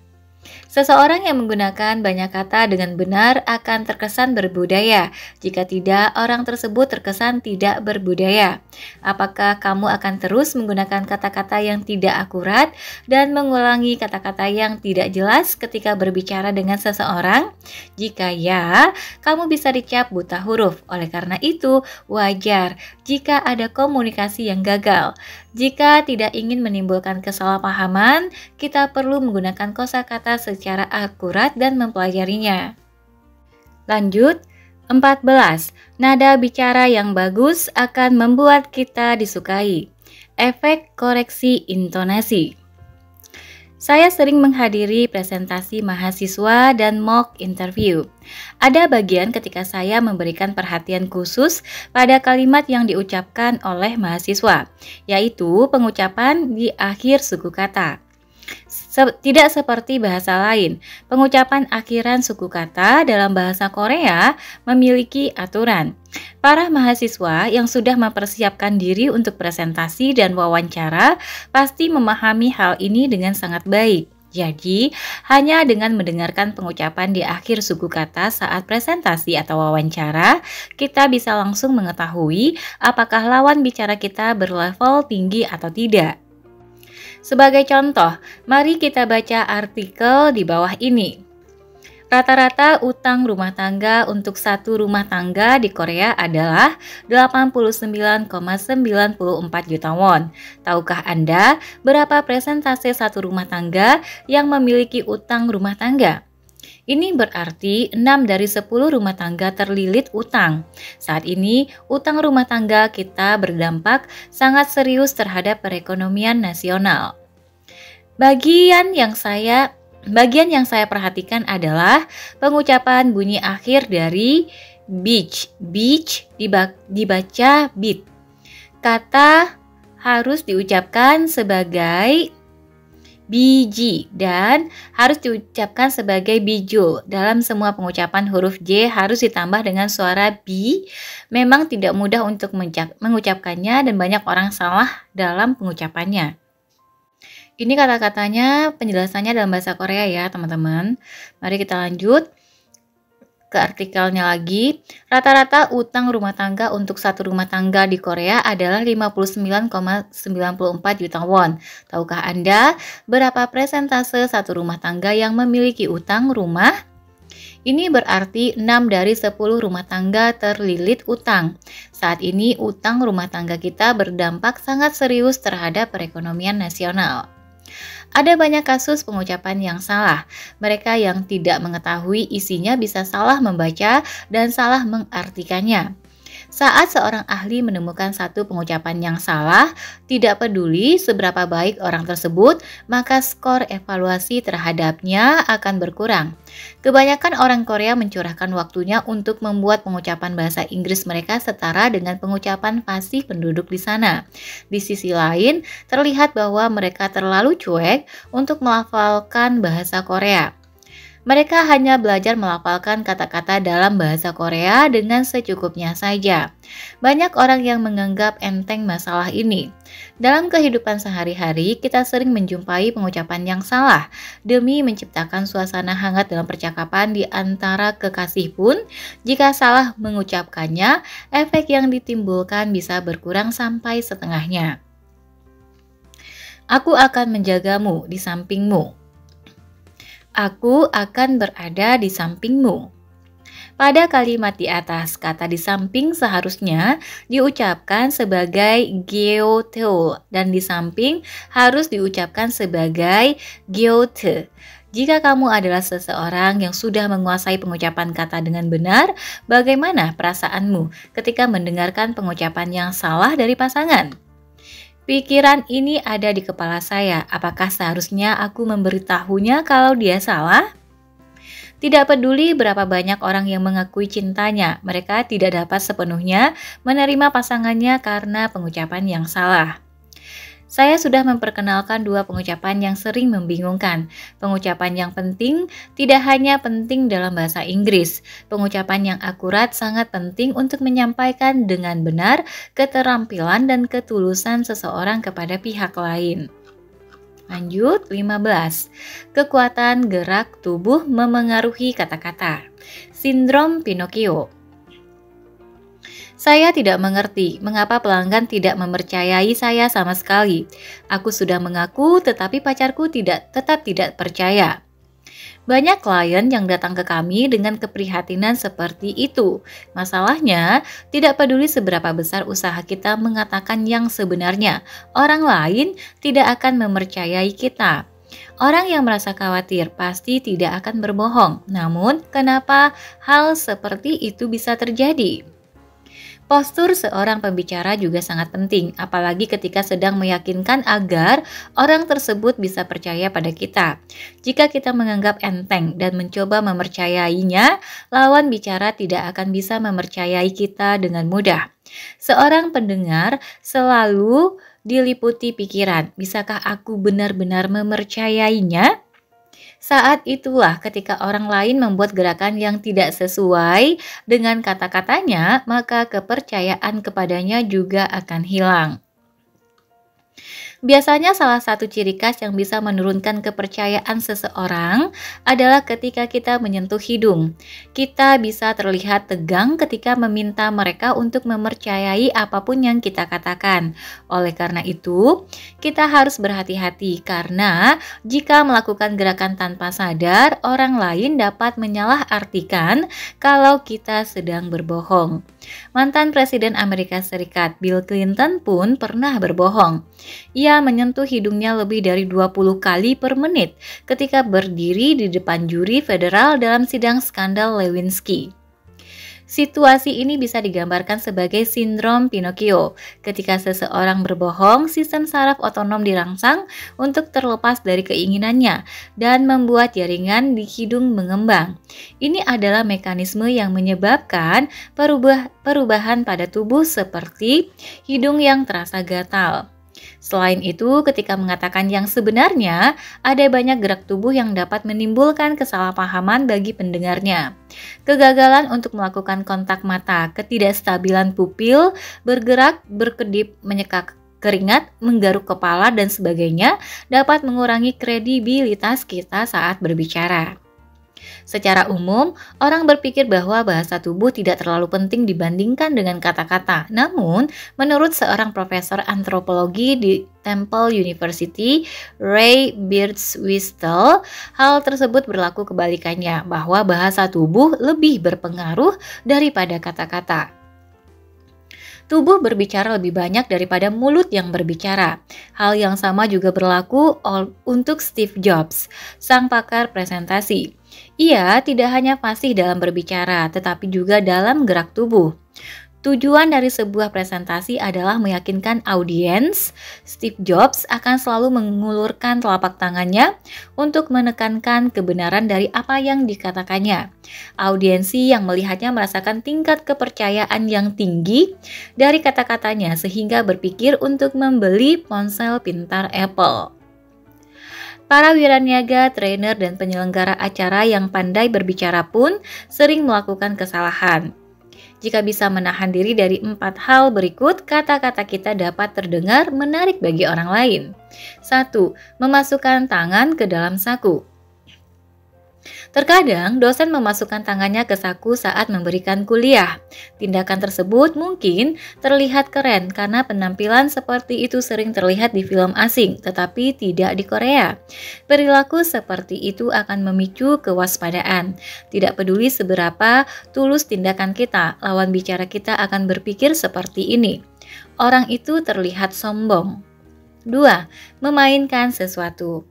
Seseorang yang menggunakan banyak kata dengan benar akan terkesan berbudaya. Jika tidak, orang tersebut terkesan tidak berbudaya. Apakah kamu akan terus menggunakan kata-kata yang tidak akurat dan mengulangi kata-kata yang tidak jelas ketika berbicara dengan seseorang? Jika ya, kamu bisa dicap buta huruf. Oleh karena itu, wajar jika ada komunikasi yang gagal. Jika tidak ingin menimbulkan kesalahpahaman, kita perlu menggunakan kosakata secara akurat dan mempelajarinya. Lanjut, 14. Nada bicara yang bagus akan membuat kita disukai. Efek koreksi intonasi. Saya sering menghadiri presentasi mahasiswa dan mock interview. Ada bagian ketika saya memberikan perhatian khusus pada kalimat yang diucapkan oleh mahasiswa, yaitu pengucapan di akhir suku kata. Tidak seperti bahasa lain, pengucapan akhiran suku kata dalam bahasa Korea memiliki aturan. Para mahasiswa yang sudah mempersiapkan diri untuk presentasi dan wawancara pasti memahami hal ini dengan sangat baik. Jadi, hanya dengan mendengarkan pengucapan di akhir suku kata saat presentasi atau wawancara, kita bisa langsung mengetahui apakah lawan bicara kita berlevel tinggi atau tidak. Sebagai contoh, mari kita baca artikel di bawah ini. Rata-rata utang rumah tangga untuk satu rumah tangga di Korea adalah 89,94 juta won. Tahukah Anda berapa persentase satu rumah tangga yang memiliki utang rumah tangga? Ini berarti 6 dari 10 rumah tangga terlilit utang. Saat ini, utang rumah tangga kita berdampak sangat serius terhadap perekonomian nasional. Bagian yang saya Bagian yang saya perhatikan adalah pengucapan bunyi akhir dari beach. Beach dibaca beat. Kata harus diucapkan sebagai biji dan harus diucapkan sebagai bijul. Dalam semua pengucapan huruf J harus ditambah dengan suara B. Memang tidak mudah untuk mengucapkannya dan banyak orang salah dalam pengucapannya. Ini kata-katanya, penjelasannya dalam bahasa Korea ya teman-teman. Mari kita lanjut ke artikelnya lagi. Rata-rata utang rumah tangga untuk satu rumah tangga di Korea adalah 59,94 juta won. Tahukah Anda berapa persentase satu rumah tangga yang memiliki utang rumah? Ini berarti 6 dari 10 rumah tangga terlilit utang. Saat ini utang rumah tangga kita berdampak sangat serius terhadap perekonomian nasional. Ada banyak kasus pengucapan yang salah. Mereka yang tidak mengetahui isinya bisa salah membaca dan salah mengartikannya. Saat seorang ahli menemukan satu pengucapan yang salah, tidak peduli seberapa baik orang tersebut, maka skor evaluasi terhadapnya akan berkurang. Kebanyakan orang Korea mencurahkan waktunya untuk membuat pengucapan bahasa Inggris mereka setara dengan pengucapan fasih penduduk di sana. Di sisi lain, terlihat bahwa mereka terlalu cuek untuk melafalkan bahasa Korea. Mereka hanya belajar melafalkan kata-kata dalam bahasa Korea dengan secukupnya saja. Banyak orang yang menganggap enteng masalah ini. Dalam kehidupan sehari-hari, kita sering menjumpai pengucapan yang salah. Demi menciptakan suasana hangat dalam percakapan di antara kekasih pun, jika salah mengucapkannya, efek yang ditimbulkan bisa berkurang sampai setengahnya. Aku akan menjagamu di sampingmu. Aku akan berada di sampingmu. Pada kalimat di atas, kata di samping seharusnya diucapkan sebagai gyeoteol dan di samping harus diucapkan sebagai gyeote. Jika kamu adalah seseorang yang sudah menguasai pengucapan kata dengan benar, bagaimana perasaanmu ketika mendengarkan pengucapan yang salah dari pasangan? Pikiran ini ada di kepala saya. Apakah seharusnya aku memberitahunya kalau dia salah? Tidak peduli berapa banyak orang yang mengakui cintanya, mereka tidak dapat sepenuhnya menerima pasangannya karena pengucapan yang salah. Saya sudah memperkenalkan dua pengucapan yang sering membingungkan. Pengucapan yang penting tidak hanya penting dalam bahasa Inggris. Pengucapan yang akurat sangat penting untuk menyampaikan dengan benar keterampilan dan ketulusan seseorang kepada pihak lain. Lanjut, 15. Kekuatan gerak tubuh memengaruhi kata-kata. Sindrom Pinocchio. Saya tidak mengerti mengapa pelanggan tidak mempercayai saya sama sekali. Aku sudah mengaku tetapi pacarku tetap tidak percaya. Banyak klien yang datang ke kami dengan keprihatinan seperti itu. Masalahnya, tidak peduli seberapa besar usaha kita mengatakan yang sebenarnya, orang lain tidak akan mempercayai kita. Orang yang merasa khawatir pasti tidak akan berbohong. Namun, kenapa hal seperti itu bisa terjadi? Postur seorang pembicara juga sangat penting, apalagi ketika sedang meyakinkan agar orang tersebut bisa percaya pada kita. Jika kita menganggap enteng dan mencoba mempercayainya, lawan bicara tidak akan bisa mempercayai kita dengan mudah. Seorang pendengar selalu diliputi pikiran, bisakah aku benar-benar mempercayainya? Saat itulah ketika orang lain membuat gerakan yang tidak sesuai dengan kata-katanya, maka kepercayaan kepadanya juga akan hilang. Biasanya salah satu ciri khas yang bisa menurunkan kepercayaan seseorang adalah ketika kita menyentuh hidung. Kita bisa terlihat tegang ketika meminta mereka untuk mempercayai apapun yang kita katakan. Oleh karena itu, kita harus berhati-hati karena jika melakukan gerakan tanpa sadar, orang lain dapat menyalahartikan kalau kita sedang berbohong. Mantan Presiden Amerika Serikat Bill Clinton pun pernah berbohong. Ia menyentuh hidungnya lebih dari 20 kali per menit ketika berdiri di depan juri federal dalam sidang skandal Lewinsky. Situasi ini bisa digambarkan sebagai sindrom Pinocchio. Ketika seseorang berbohong, sistem saraf otonom dirangsang untuk terlepas dari keinginannya dan membuat jaringan di hidung mengembang. Ini adalah mekanisme yang menyebabkan perubahan pada tubuh seperti hidung yang terasa gatal. Selain itu, ketika mengatakan yang sebenarnya, ada banyak gerak tubuh yang dapat menimbulkan kesalahpahaman bagi pendengarnya. Kegagalan untuk melakukan kontak mata, ketidakstabilan pupil, bergerak, berkedip, menyeka keringat, menggaruk kepala, dan sebagainya dapat mengurangi kredibilitas kita saat berbicara. Secara umum, orang berpikir bahwa bahasa tubuh tidak terlalu penting dibandingkan dengan kata-kata. Namun, menurut seorang profesor antropologi di Temple University, Ray Birdwistle, hal tersebut berlaku kebalikannya, bahwa bahasa tubuh lebih berpengaruh daripada kata-kata. Tubuh berbicara lebih banyak daripada mulut yang berbicara. Hal yang sama juga berlaku untuk Steve Jobs, sang pakar presentasi. Ia tidak hanya fasih dalam berbicara, tetapi juga dalam gerak tubuh. Tujuan dari sebuah presentasi adalah meyakinkan audiens. Steve Jobs akan selalu mengulurkan telapak tangannya untuk menekankan kebenaran dari apa yang dikatakannya. Audiensi yang melihatnya merasakan tingkat kepercayaan yang tinggi dari kata-katanya sehingga berpikir untuk membeli ponsel pintar Apple. Para wiraniaga, trainer, dan penyelenggara acara yang pandai berbicara pun sering melakukan kesalahan. Jika bisa menahan diri dari 4 hal berikut, kata-kata kita dapat terdengar menarik bagi orang lain. 1. Memasukkan tangan ke dalam saku. Terkadang, dosen memasukkan tangannya ke saku saat memberikan kuliah. Tindakan tersebut mungkin terlihat keren karena penampilan seperti itu sering terlihat di film asing, tetapi tidak di Korea. Perilaku seperti itu akan memicu kewaspadaan. Tidak peduli seberapa tulus tindakan kita, lawan bicara kita akan berpikir seperti ini. Orang itu terlihat sombong. 2. Memainkan sesuatu.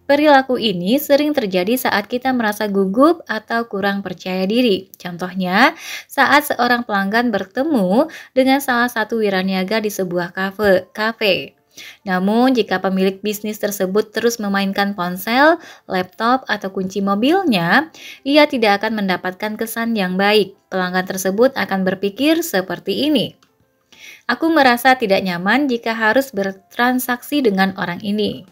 Perilaku ini sering terjadi saat kita merasa gugup atau kurang percaya diri. Contohnya, saat seorang pelanggan bertemu dengan salah satu wiraniaga di sebuah kafe. Namun, jika pemilik bisnis tersebut terus memainkan ponsel, laptop, atau kunci mobilnya, ia tidak akan mendapatkan kesan yang baik. Pelanggan tersebut akan berpikir seperti ini. Aku merasa tidak nyaman jika harus bertransaksi dengan orang ini.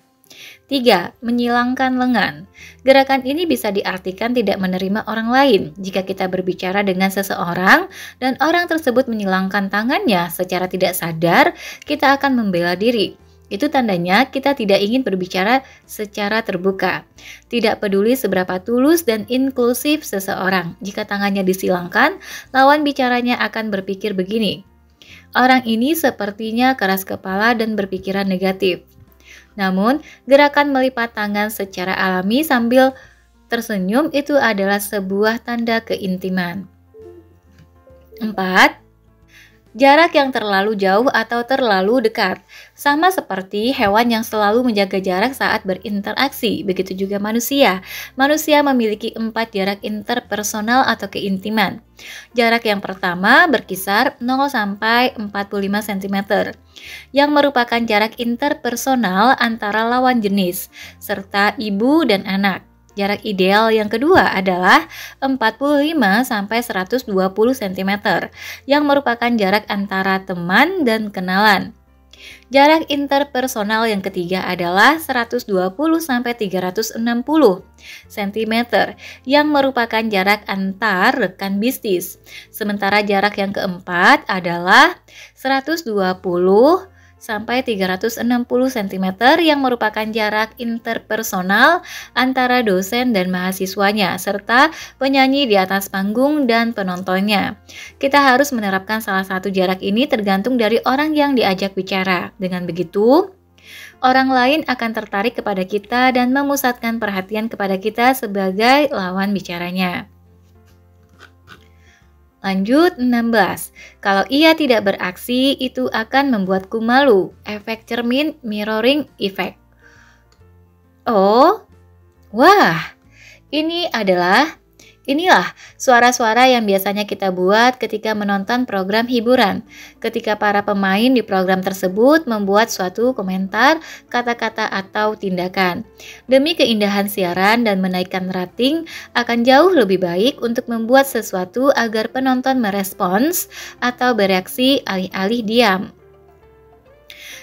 3. Menyilangkan lengan. Gerakan ini bisa diartikan tidak menerima orang lain. Jika kita berbicara dengan seseorang dan orang tersebut menyilangkan tangannya secara tidak sadar, kita akan membela diri. Itu tandanya kita tidak ingin berbicara secara terbuka. Tidak peduli seberapa tulus dan inklusif seseorang, jika tangannya disilangkan, lawan bicaranya akan berpikir begini. Orang ini sepertinya keras kepala dan berpikiran negatif. Namun, gerakan melipat tangan secara alami sambil tersenyum itu adalah sebuah tanda keintiman. 4. Jarak yang terlalu jauh atau terlalu dekat. Sama seperti hewan yang selalu menjaga jarak saat berinteraksi, begitu juga manusia. Manusia memiliki 4 jarak interpersonal atau keintiman. Jarak yang pertama berkisar 0 sampai 45 cm, yang merupakan jarak interpersonal antara lawan jenis, serta ibu dan anak. Jarak ideal yang kedua adalah 45 sampai 120 cm, yang merupakan jarak antara teman dan kenalan. Jarak interpersonal yang ketiga adalah 120 sampai 360 cm, yang merupakan jarak antar rekan bisnis. Sementara jarak yang keempat adalah 120 sampai 360 cm yang merupakan jarak interpersonal antara dosen dan mahasiswanya, serta penyanyi di atas panggung dan penontonnya. Kita harus menerapkan salah satu jarak ini tergantung dari orang yang diajak bicara. Dengan begitu, orang lain akan tertarik kepada kita dan memusatkan perhatian kepada kita sebagai lawan bicaranya. Lanjut 16. Kalau ia tidak beraksi, itu akan membuatku malu. Efek cermin mirroring effect. Oh, wah, ini adalah Inilah suara-suara yang biasanya kita buat ketika menonton program hiburan. Ketika para pemain di program tersebut membuat suatu komentar, kata-kata atau tindakan. Demi keindahan siaran dan menaikkan rating, akan jauh lebih baik untuk membuat sesuatu agar penonton merespons atau bereaksi alih-alih diam.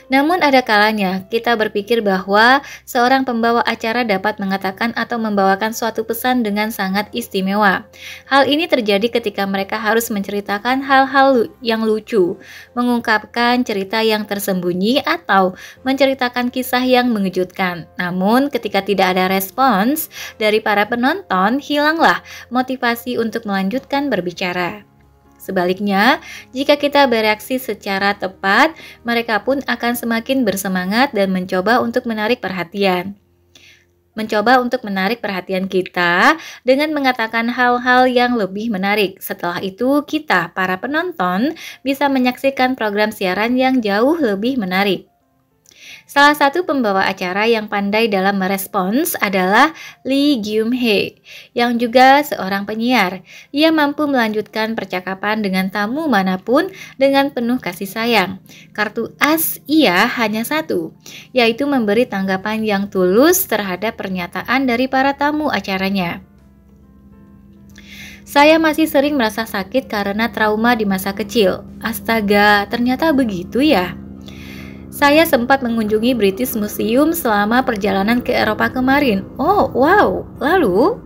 Namun ada kalanya kita berpikir bahwa seorang pembawa acara dapat mengatakan atau membawakan suatu pesan dengan sangat istimewa. Hal ini terjadi ketika mereka harus menceritakan hal-hal yang lucu, mengungkapkan cerita yang tersembunyi atau menceritakan kisah yang mengejutkan. Namun ketika tidak ada respons dari para penonton, hilanglah motivasi untuk melanjutkan berbicara. Sebaliknya, jika kita bereaksi secara tepat, mereka pun akan semakin bersemangat dan mencoba untuk menarik perhatian. Mencoba untuk menarik perhatian kita dengan mengatakan hal-hal yang lebih menarik. Setelah itu, kita, para penonton, bisa menyaksikan program siaran yang jauh lebih menarik. Salah satu pembawa acara yang pandai dalam merespons adalah Lee Gyum-hee, yang juga seorang penyiar. Ia mampu melanjutkan percakapan dengan tamu manapun dengan penuh kasih sayang. Kartu as ia hanya satu, yaitu memberi tanggapan yang tulus terhadap pernyataan dari para tamu acaranya. Saya masih sering merasa sakit karena trauma di masa kecil. Astaga, ternyata begitu ya. Saya sempat mengunjungi British Museum selama perjalanan ke Eropa kemarin. Oh, wow. Lalu,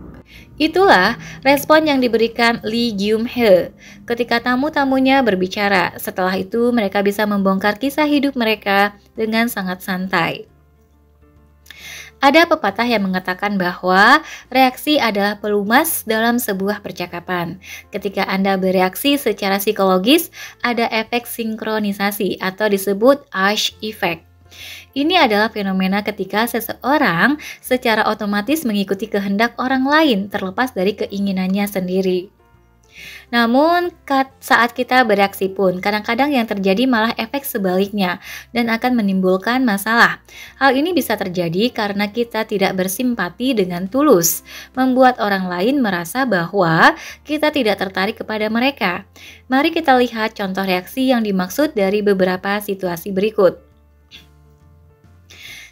itulah respon yang diberikan Lee Gyum-hee ketika tamu-tamunya berbicara. Setelah itu, mereka bisa membongkar kisah hidup mereka dengan sangat santai. Ada pepatah yang mengatakan bahwa reaksi adalah pelumas dalam sebuah percakapan. Ketika Anda bereaksi secara psikologis, ada efek sinkronisasi atau disebut Ash Effect. Ini adalah fenomena ketika seseorang secara otomatis mengikuti kehendak orang lain terlepas dari keinginannya sendiri. Namun, saat kita bereaksi pun, kadang-kadang yang terjadi malah efek sebaliknya dan akan menimbulkan masalah. Hal ini bisa terjadi karena kita tidak bersimpati dengan tulus, membuat orang lain merasa bahwa kita tidak tertarik kepada mereka. Mari kita lihat contoh reaksi yang dimaksud dari beberapa situasi berikut.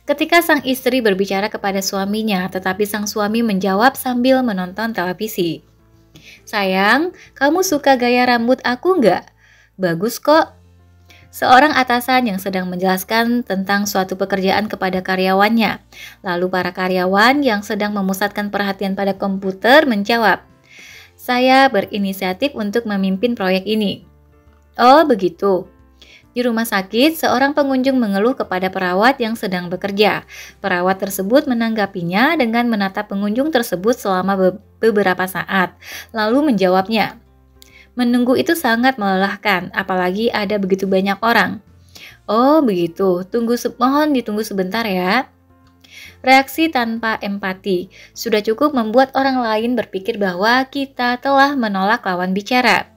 Ketika sang istri berbicara kepada suaminya, tetapi sang suami menjawab sambil menonton televisi. Sayang, kamu suka gaya rambut aku nggak? Bagus kok. Seorang atasan yang sedang menjelaskan tentang suatu pekerjaan kepada karyawannya. Lalu para karyawan yang sedang memusatkan perhatian pada komputer menjawab, saya berinisiatif untuk memimpin proyek ini. Oh begitu. Di rumah sakit, seorang pengunjung mengeluh kepada perawat yang sedang bekerja. Perawat tersebut menanggapinya dengan menatap pengunjung tersebut selama beberapa saat, lalu menjawabnya, menunggu itu sangat melelahkan, apalagi ada begitu banyak orang. Oh begitu, mohon ditunggu sebentar ya. Reaksi tanpa empati sudah cukup membuat orang lain berpikir bahwa kita telah menolak lawan bicara.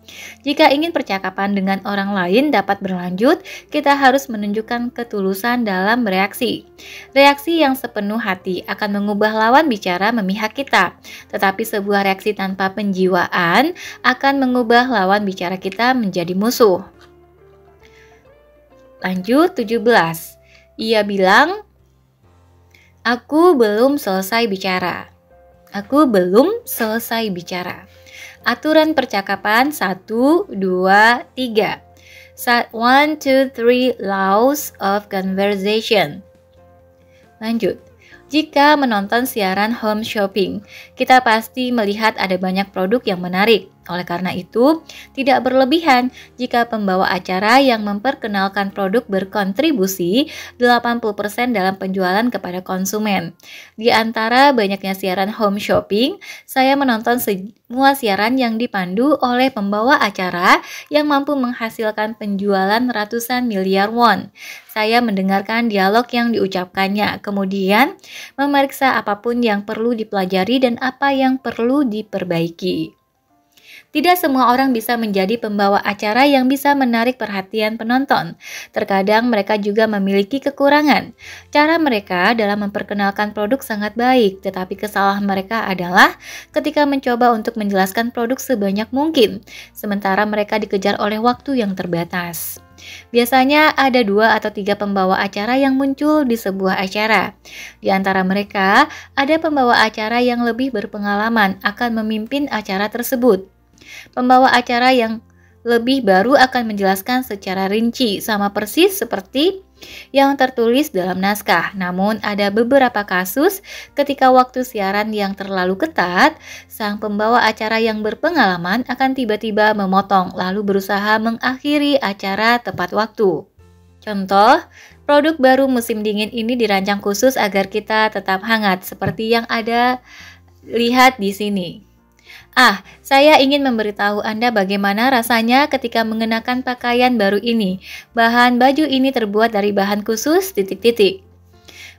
Jika ingin percakapan dengan orang lain dapat berlanjut, kita harus menunjukkan ketulusan dalam bereaksi. Reaksi yang sepenuh hati akan mengubah lawan bicara memihak kita, tetapi sebuah reaksi tanpa penjiwaan akan mengubah lawan bicara kita menjadi musuh. Lanjut 17. Ia bilang, aku belum selesai bicara. Aku belum selesai bicara. Aturan percakapan 1, 2, 3. 1, 2, 3 laws of conversation. Lanjut. Jika menonton siaran home shopping, kita pasti melihat ada banyak produk yang menarik. Oleh karena itu, tidak berlebihan jika pembawa acara yang memperkenalkan produk berkontribusi 80% dalam penjualan kepada konsumen. Di antara banyaknya siaran home shopping, saya menonton semua siaran yang dipandu oleh pembawa acara yang mampu menghasilkan penjualan ratusan miliar won. Saya mendengarkan dialog yang diucapkannya, kemudian memeriksa apapun yang perlu dipelajari dan apa yang perlu diperbaiki. Tidak semua orang bisa menjadi pembawa acara yang bisa menarik perhatian penonton. Terkadang mereka juga memiliki kekurangan. Cara mereka dalam memperkenalkan produk sangat baik, tetapi kesalahan mereka adalah ketika mencoba untuk menjelaskan produk sebanyak mungkin, sementara mereka dikejar oleh waktu yang terbatas. Biasanya ada 2 atau 3 pembawa acara yang muncul di sebuah acara. Di antara mereka, ada pembawa acara yang lebih berpengalaman akan memimpin acara tersebut. Pembawa acara yang lebih baru akan menjelaskan secara rinci sama persis seperti yang tertulis dalam naskah. Namun ada beberapa kasus ketika waktu siaran yang terlalu ketat, sang pembawa acara yang berpengalaman akan tiba-tiba memotong lalu berusaha mengakhiri acara tepat waktu. Contoh, produk baru musim dingin ini dirancang khusus agar kita tetap hangat seperti yang ada lihat di sini. Saya ingin memberitahu Anda bagaimana rasanya ketika mengenakan pakaian baru ini. Bahan baju ini terbuat dari bahan khusus, titik-titik.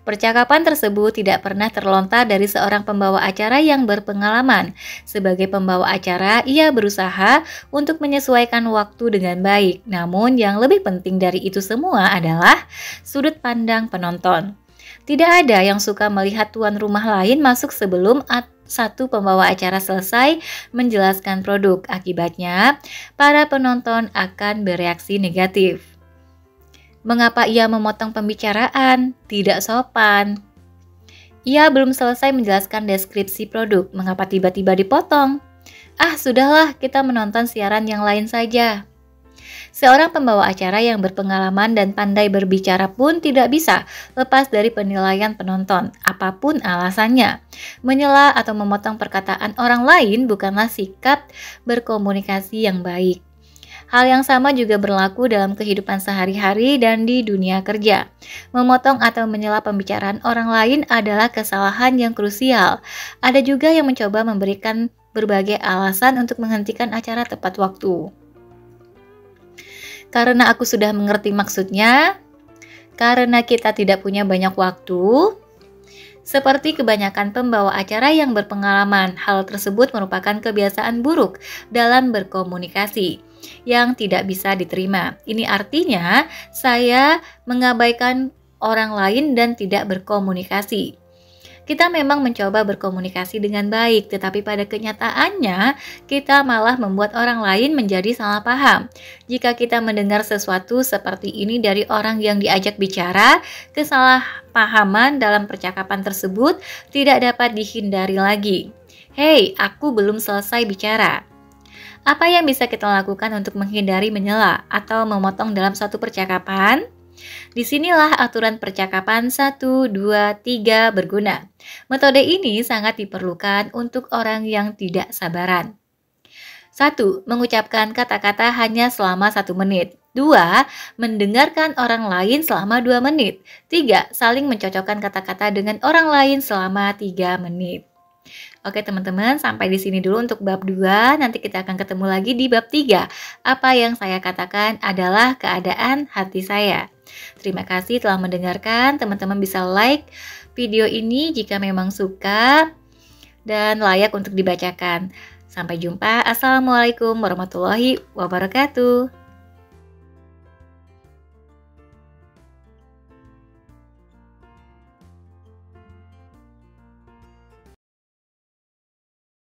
Percakapan tersebut tidak pernah terlontar dari seorang pembawa acara yang berpengalaman. Sebagai pembawa acara, ia berusaha untuk menyesuaikan waktu dengan baik. Namun yang lebih penting dari itu semua adalah sudut pandang penonton. Tidak ada yang suka melihat tuan rumah lain masuk sebelum satu pembawa acara selesai menjelaskan produk. Akibatnya, para penonton akan bereaksi negatif. Mengapa ia memotong pembicaraan? Tidak sopan. Ia belum selesai menjelaskan deskripsi produk. Mengapa tiba-tiba dipotong? Sudahlah, kita menonton siaran yang lain saja. Seorang pembawa acara yang berpengalaman dan pandai berbicara pun tidak bisa lepas dari penilaian penonton, apapun alasannya. Menyela atau memotong perkataan orang lain bukanlah sikap berkomunikasi yang baik. Hal yang sama juga berlaku dalam kehidupan sehari-hari dan di dunia kerja. Memotong atau menyela pembicaraan orang lain adalah kesalahan yang krusial. Ada juga yang mencoba memberikan berbagai alasan untuk menghentikan acara tepat waktu. Karena aku sudah mengerti maksudnya, karena kita tidak punya banyak waktu, seperti kebanyakan pembawa acara yang berpengalaman, hal tersebut merupakan kebiasaan buruk dalam berkomunikasi yang tidak bisa diterima. Ini artinya saya mengabaikan orang lain dan tidak berkomunikasi. Kita memang mencoba berkomunikasi dengan baik, tetapi pada kenyataannya kita malah membuat orang lain menjadi salah paham. Jika kita mendengar sesuatu seperti ini dari orang yang diajak bicara, kesalahpahaman dalam percakapan tersebut tidak dapat dihindari lagi. Hei, aku belum selesai bicara. Apa yang bisa kita lakukan untuk menghindari menyela atau memotong dalam suatu percakapan? Disinilah aturan percakapan 1, 2, 3 berguna. Metode ini sangat diperlukan untuk orang yang tidak sabaran. 1. Mengucapkan kata-kata hanya selama 1 menit. 2. Mendengarkan orang lain selama 2 menit. 3. Saling mencocokkan kata-kata dengan orang lain selama 3 menit. Oke teman-teman, sampai di sini dulu untuk bab 2. Nanti kita akan ketemu lagi di bab 3. Apa yang saya katakan adalah keadaan hati saya. Terima kasih telah mendengarkan. Teman-teman bisa like video ini jika memang suka dan layak untuk dibacakan. Sampai jumpa. Assalamualaikum warahmatullahi wabarakatuh.